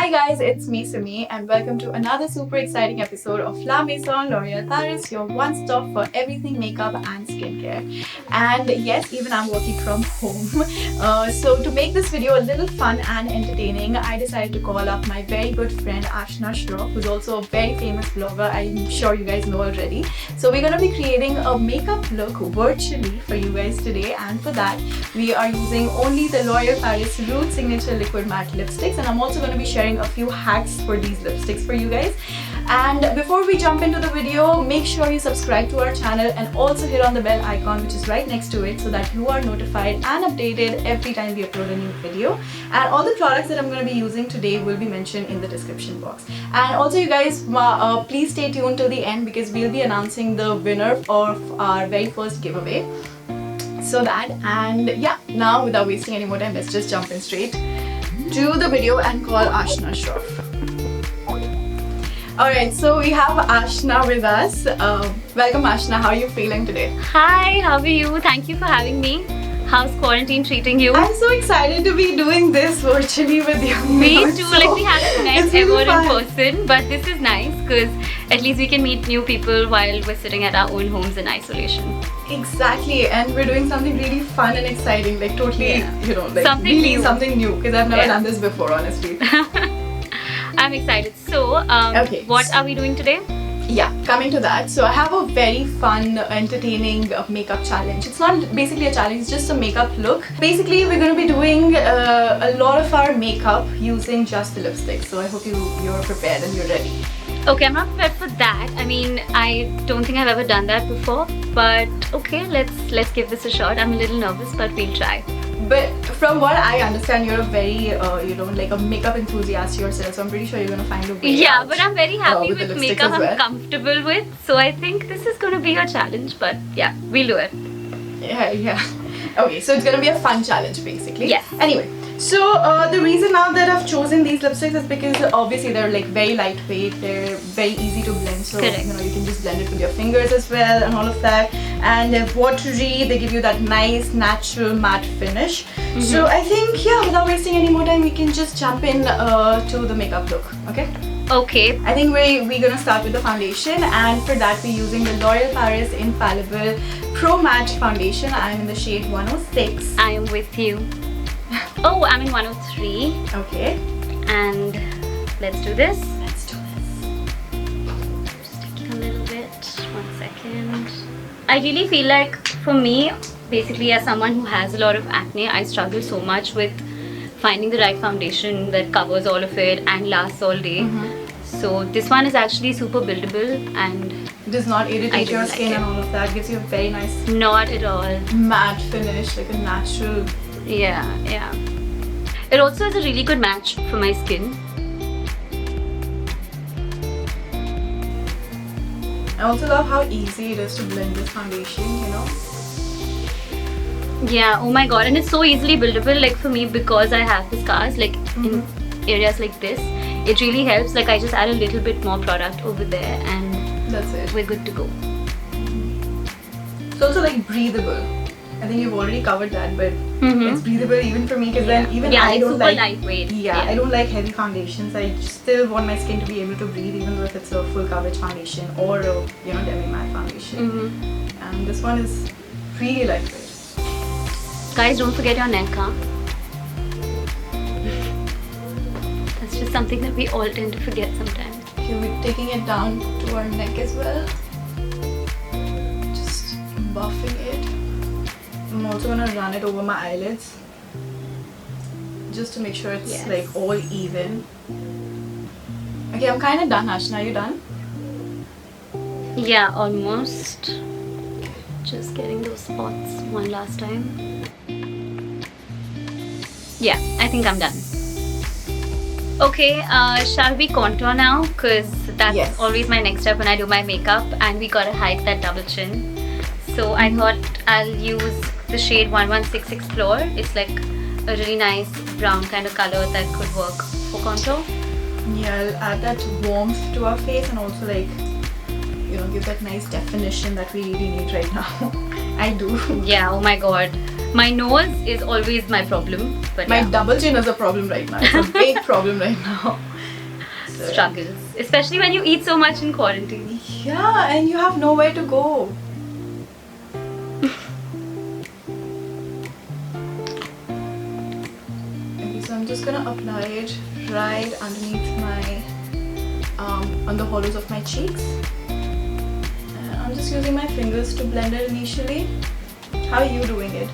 Hi guys, it's me Simmy and welcome to another super exciting episode of La Maison L'Oréal Paris, your one-stop for everything makeup and skincare. And yes, even I'm working from home. So to make this video a little fun and entertaining, I decided to call up my very good friend Aashna Shroff, who's also a very famous blogger. I'm sure you guys know already. So we're going to be creating a makeup look virtually for you guys today, and for that we are using only the L'Oréal Paris Rouge Signature Liquid Matte Lipsticks, and I'm also going to be sharing a few hacks for these lipsticks for you guys. And before we jump into the video, make sure you subscribe to our channel and also hit on the bell icon which is right next to it so that you are notified and updated every time we upload a new video. And all the products that I'm going to be using today will be mentioned in the description box. And also you guys, please stay tuned till the end because we'll be announcing the winner of our very first giveaway. So that, and yeah, now without wasting any more time, let's just jump in straight to the video and call Aashna Shroff. Alright, so we have Aashna with us. Welcome Aashna, how are you feeling today? Hi, how are you? Thank you for having me. How's quarantine treating you? I'm so excited to be doing this virtually with you. Me too, like we haven't met ever in person, but this is nice because at least we can meet new people while we're sitting at our own homes in isolation. Exactly, and we're doing something really fun and exciting, like totally, you know, like something really new. Something new, because I've never done this before, honestly. I'm excited. So, okay. What are we doing today? Yeah, coming to that. So I have a very fun, entertaining makeup challenge. It's not basically a challenge, it's just a makeup look. Basically, we're going to be doing a lot of our makeup using just the lipstick. So I hope you're prepared and you're ready. Okay, I'm not prepared for that. I mean, I don't think I've ever done that before. But okay, let's give this a shot. I'm a little nervous, but we'll try. But from what I understand, you're a very, you know, like a makeup enthusiast yourself. So I'm pretty sure you're going to find a way. Yeah, but I'm very happy with makeup well. I'm comfortable with. So I think this is going to be a challenge. But yeah, we'll do it. Yeah. Okay, so it's going to be a fun challenge basically. Yes. Anyway, so the reason now that I've chosen these lipsticks is because obviously they're like very lightweight. They're very easy to blend. So correct. You know, you can just blend it with your fingers as well and all of that. And they're watery. They give you that nice natural matte finish. So I think, yeah, without wasting any more time, we can just jump in to the makeup look. Okay? Okay. I think we're gonna start with the foundation, and for that we're using the L'Oréal Paris Infallible Pro Matte Foundation. I'm in the shade 106. I am with you. Oh, I'm in 103. Okay. And let's do this. Let's do this. Just taking a little bit. 1 second. I really feel like for me, basically as someone who has a lot of acne, I struggle so much with finding the right foundation that covers all of it and lasts all day. So this one is actually super buildable and does not irritate your like skin it. and all of that. Gives you a very nice not at all matte finish, like a natural. Yeah. It also is a really good match for my skin. I also love how easy it is to blend this foundation, you know. Yeah, oh my god, and it's so easily buildable. Like for me, because I have the scars like in areas like this, it really helps. Like I just add a little bit more product over there and that's it. We're good to go. It's also like breathable. I think you've already covered that, but it's breathable even for me because then even I don't super like lightweight. Yeah, I don't like heavy foundations. I still want my skin to be able to breathe even though if it's a full coverage foundation or a, you know, demi matte foundation. And this one is really lightweight. Guys, don't forget your neck, huh? That's just something that we all tend to forget sometimes. Okay, we're taking it down to our neck as well. Just buffing it. I'm also gonna run it over my eyelids just to make sure it's like all even. Okay, I'm kind of done, Aashna. Are you done? Yeah, almost. Just getting those spots one last time. Yeah, I think I'm done. Okay, shall we contour now? Because that's always my next step when I do my makeup, and we gotta hide that double chin. So I thought I'll use the shade 116 Explore. It's like a really nice brown kind of color that could work for contour. Yeah, I'll add that warmth to our face and also like, you know, give that nice definition that we really need right now. I do. Yeah, oh my god. My nose is always my problem. But my double chin is a problem right now. It's a big problem right now. struggles, especially when you eat so much in quarantine. Yeah, and you have nowhere to go. Okay, so I'm just gonna apply it right underneath my, on the hollows of my cheeks. And I'm just using my fingers to blend it initially. How are you doing it?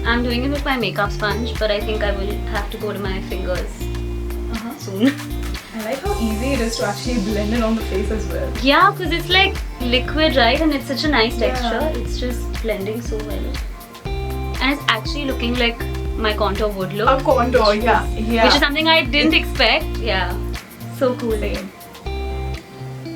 I'm doing it with my makeup sponge, but I think I will have to go to my fingers soon. I like how easy it is to actually blend it on the face as well. Yeah, because it's like liquid, right? And it's such a nice texture. Yeah. It's just blending so well. And it's actually looking like my contour would look. A contour, yeah. Which is something I didn't expect. Yeah. So cool. Same.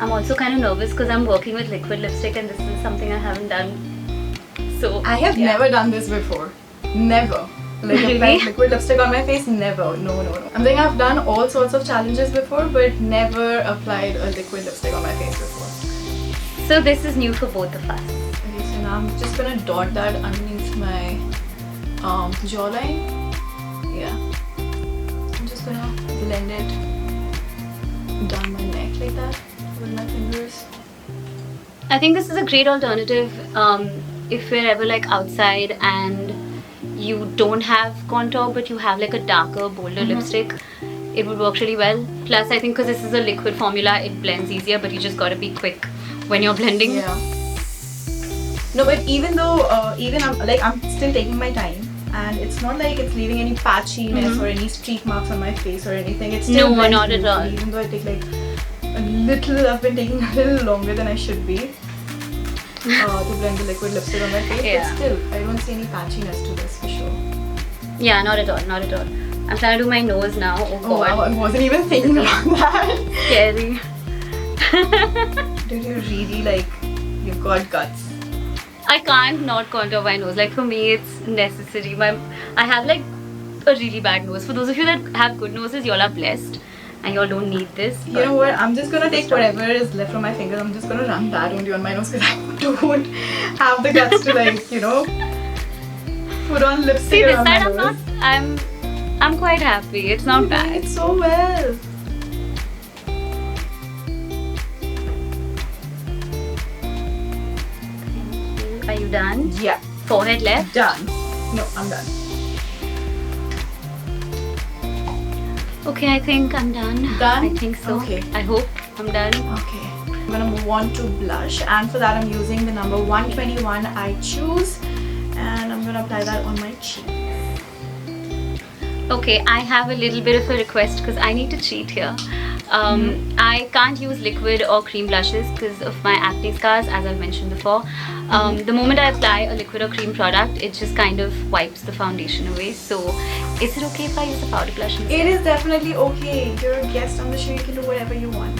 I'm also kind of nervous because I'm working with liquid lipstick and this is something I haven't done. So I have never done this before. Never. Like Really? apply liquid lipstick on my face? Never. No. I'm thinking I've done all sorts of challenges before, but never applied a liquid lipstick on my face before. So this is new for both of us. Okay, so now I'm just gonna dot that underneath my jawline. Yeah. I'm just gonna blend it down my neck like that with my fingers. I think this is a great alternative if we're ever like outside and you don't have contour but you have like a darker, bolder lipstick. It would work really well. Plus I think because this is a liquid formula, it blends easier, but you just gotta be quick when you're blending. Yeah. No, but even though I'm still taking my time, and it's not like it's leaving any patchiness or any streak marks on my face or anything. It's still No, not at all. Even though I take like I've been taking a little longer than I should be to blend the liquid lipstick on my face. Yeah. But still, I don't see any patchiness to this for sure. Yeah, not at all, not at all. I'm trying to do my nose now. Oh god. Oh wow, I wasn't even thinking about that. Scary. Did you really like, you've got guts? I can't not contour my nose. Like for me, it's necessary. I have like a really bad nose. For those of you that have good noses, y'all are blessed, and y'all don't need this. You know what? I'm just gonna take whatever is left from my fingers. I'm just gonna run that only on my nose because I don't have the guts to like, you know, put on lipstick. See, this around side my nose. I'm quite happy. It's not You're doing bad. it so well. Are you done? Yeah. Forehead left. Done. No, I'm done. Okay, I think I'm done. Done? I think so. Okay. I hope I'm done. Okay. I'm gonna move on to blush, and for that I'm using the number 121 I Choose, and I'm gonna apply that on my cheek. Okay, I have a little bit of a request because I need to cheat here. I can't use liquid or cream blushes because of my acne scars, as I've mentioned before. The moment I apply a liquid or cream product, it just kind of wipes the foundation away. So, is it okay if I use a powder blush instead? It is definitely okay. You're a guest on the show. You can do whatever you want.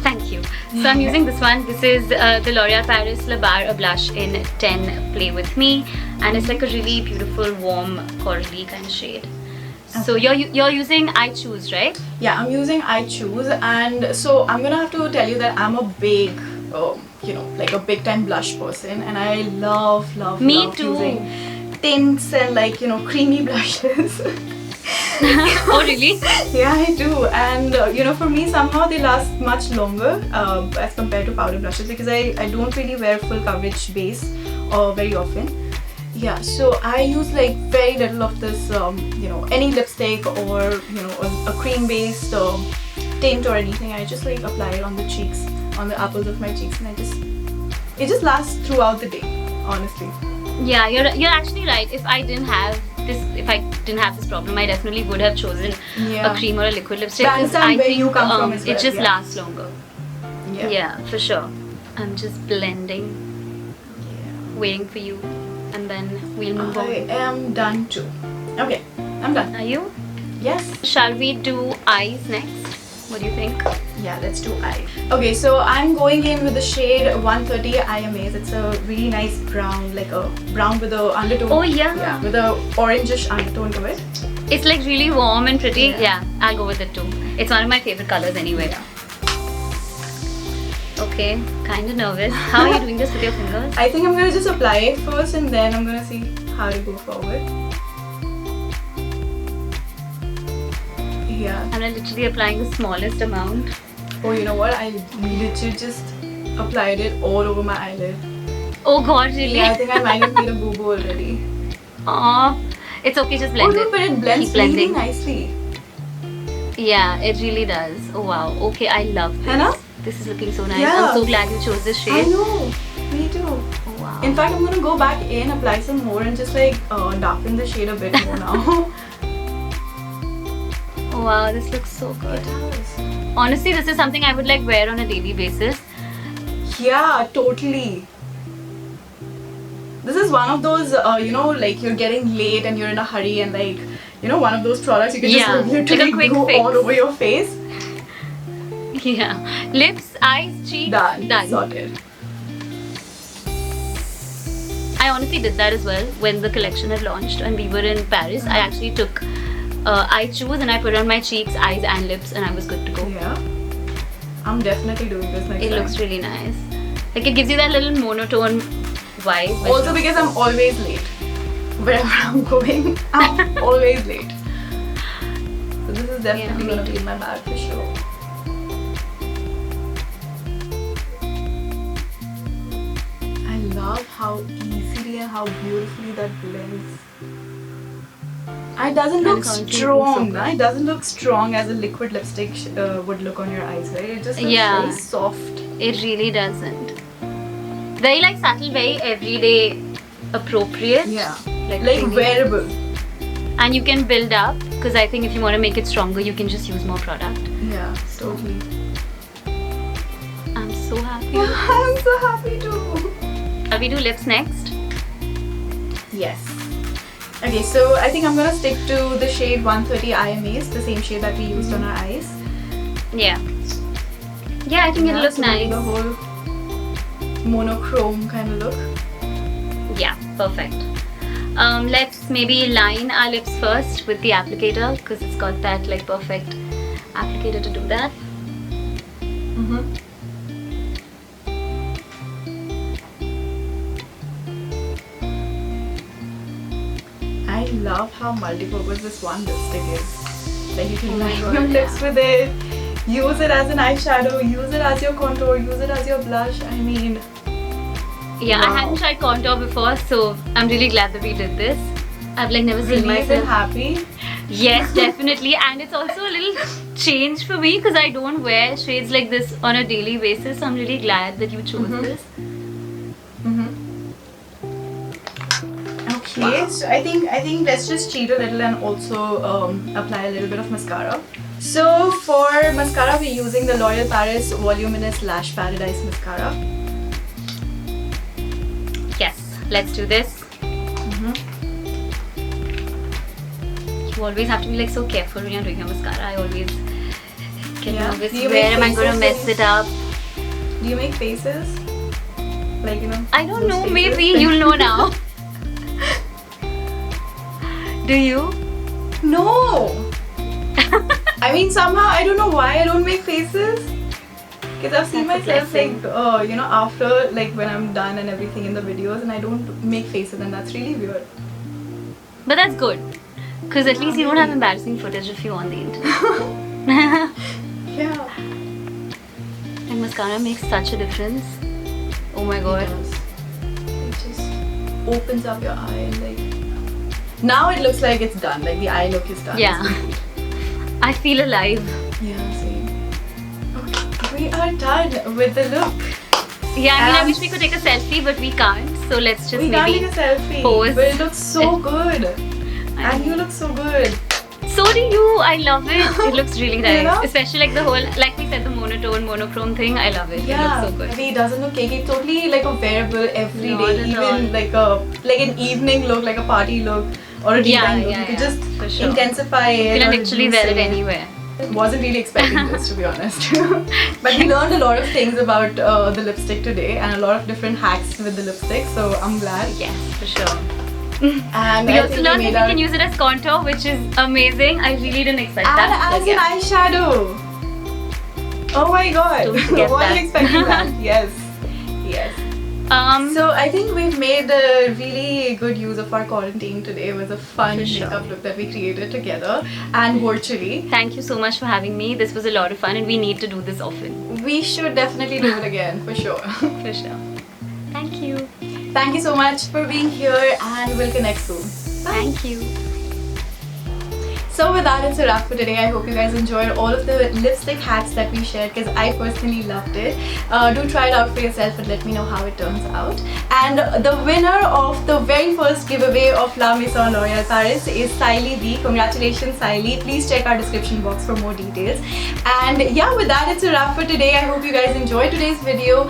Thank you. So I'm using this one. This is the L'Oréal Paris Le Bar, a blush in 10 Play With Me, and it's like a really beautiful, warm, corally kind of shade. Okay. So you're using I Choose, right? Yeah, I'm using I Choose, and so I'm gonna have to tell you that I'm a big, you know, like a big time blush person, and I love Me too. using tints and like, you know, creamy blushes. Oh really? Yeah, I do, and you know, for me somehow they last much longer as compared to powder blushes because I don't really wear full coverage base very often. Yeah, so I use like very little of this, you know, any lipstick or, you know, a cream based tint or anything. I just like apply it on the cheeks, on the apples of my cheeks, and it just lasts throughout the day, honestly. Yeah, you're actually right. If I didn't have this problem, I definitely would have chosen a cream or a liquid lipstick. I understand where you come from as well. It just lasts longer. Yeah, for sure. I'm just blending, waiting for you, and then we'll move on. I am done too. Okay, I'm done. Are you? Yes. Shall we do eyes next? What do you think? Yeah, let's do eye. Okay, so I'm going in with the shade 130 I Amaze. It's a really nice brown, like a brown with a undertone. Oh yeah. Yeah, with a orangish undertone to it. It's like really warm and pretty. Yeah. I'll go with it too. It's one of my favorite colors anyway. Yeah. Okay, kind of nervous. How are you doing this with your fingers? I think I'm gonna just apply it first and then I'm gonna see how to go forward. Yeah. I'm literally applying the smallest amount. Oh, you know what? I literally just applied it all over my eyelid. Oh god, really? Yeah, I think I might have made a boo-boo already. Aw. It's okay, just blend Oh, no, it. but it blends Keep really blending. nicely. Yeah, it really does. Oh wow. Okay, I love this. Hannah? This is looking so nice. Yeah. I'm so glad you chose this shade. I know. Me too. Oh wow. In fact, I'm gonna go back in, apply some more, and just like darken the shade a bit more now. Oh wow, this looks so good. It does. Honestly, this is something I would like wear on a daily basis. Yeah, totally. This is one of those, you know, like you're getting late and you're in a hurry and like, you know, one of those products you can Yeah, just literally like a quick do fix. all over your face. Yeah. Lips, eyes, cheeks, Done. Sorted. I honestly did that as well when the collection had launched and we were in Paris. I actually took eye chews and I put on my cheeks, eyes and lips and I was good to go. Yeah. I'm definitely doing this next It time. looks really nice. Like it gives you that little monotone vibe. Also because I'm always late. Wherever I'm going, I'm always late. So this is definitely Yeah, going to be in my bag for sure. I love how easily and how beautifully that blends. It doesn't look strong. It doesn't look strong as a liquid lipstick would look on your eyes, right? It just looks very soft. It really doesn't. Very like subtle, very everyday appropriate. Yeah. Like Like wearable. And you can build up because I think if you want to make it stronger, you can just use more product. Yeah, totally. I'm so happy. I'm so happy too. Shall we do lips next? Yes. Okay, so I think I'm gonna stick to the shade 130 IMAs, the same shade that we used on our eyes. Yeah. Yeah, I think it'll look so nice. The whole monochrome kind of look. Yeah, perfect. Let's maybe line our lips first with the applicator because it's got that like perfect applicator to do that. I love how multi-purpose this one lipstick is. Like you can line God, your lips with it, use it as an eyeshadow, use it as your contour, use it as your blush. I mean, Yeah, wow. I hadn't tried contour before, so I'm really glad that we did this. I've like never seen relieved and myself. happy. Yes, definitely, and it's also a little change for me because I don't wear shades like this on a daily basis. So I'm really glad that you chose this. Okay, so I think let's just cheat a little and also apply a little bit of mascara. So for mascara, we're using the L'Oréal Paris Voluminous Lash Paradise Mascara. Yes, let's do this. You always have to be like so careful when you're doing your mascara. I always get nervous. Do you Where make am I going to faces? mess it up? Do you make faces? Like, you know? I don't those know. faces? Maybe you'll know now. Do you? No! I mean, somehow, I don't know why I don't make faces. Because I've seen That's a myself blessing. like, you know, after like when I'm done and everything in the videos and I don't make faces and that's really weird. But that's good. Because at least you don't have embarrassing footage of you on the internet. Yeah. And mascara makes such a difference. Oh my god. It does. It just opens up your eye and like... Now it looks like it's done, like the eye look is done. Yeah. It's complete. I feel alive. Yeah, same. Okay, we are done with the look. Yeah, I mean, I And- wish we could take a selfie, but we can't. So let's just We can't maybe take a selfie, pose. but it looks so good. I And you know. look so good. So do you. I love it. It looks really nice. You know? Especially like the whole, like we said, the monotone, monochrome thing. I love it. Yeah, It looks so good. I mean, it doesn't look cakey. It's totally like a wearable everyday, Not at even all. like an evening look, like a party look or a daytime look. You could just for sure. intensify it. You can or literally reduce wear it anywhere. Wasn't really expecting this, to be honest. But we learned a lot of things about the lipstick today and a lot of different hacks with the lipstick, so I'm glad. Yes, for sure. And We I also think learned made that we our- can use it as contour, which is amazing. I really didn't expect and that. as but yeah. an eyeshadow. Oh my god! Don't forget Wasn't that. expecting that. Yes, yes. So So I think we've made a really good use of our quarantine today. It was a fun For sure. makeup look that we created together and virtually. Thank you so much for having me. This was a lot of fun and we need to do this often. We should definitely do it again, for sure. For sure. Thank you. Thank you so much for being here, and we'll connect soon. Bye. Thank you. So with that, it's a wrap for today. I hope you guys enjoyed all of the lipstick hacks that we shared, because I personally loved it. Do try it out for yourself and let me know how it turns out. And the winner of the very first giveaway of La Maison L'Oréal Paris is Saili D. Congratulations, Saili. Please check our description box for more details. And yeah, with that, it's a wrap for today. I hope you guys enjoyed today's video.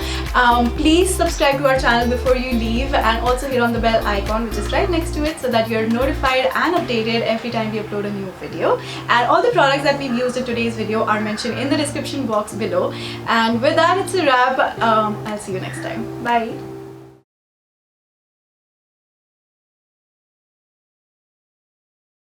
Please subscribe to our channel before you leave, and also hit on the bell icon which is right next to it, so that you're notified and updated every time we upload a new video. And all the products that we've used in today's video are mentioned in the description box below. And with that, it's a wrap. I'll see you next time. Bye.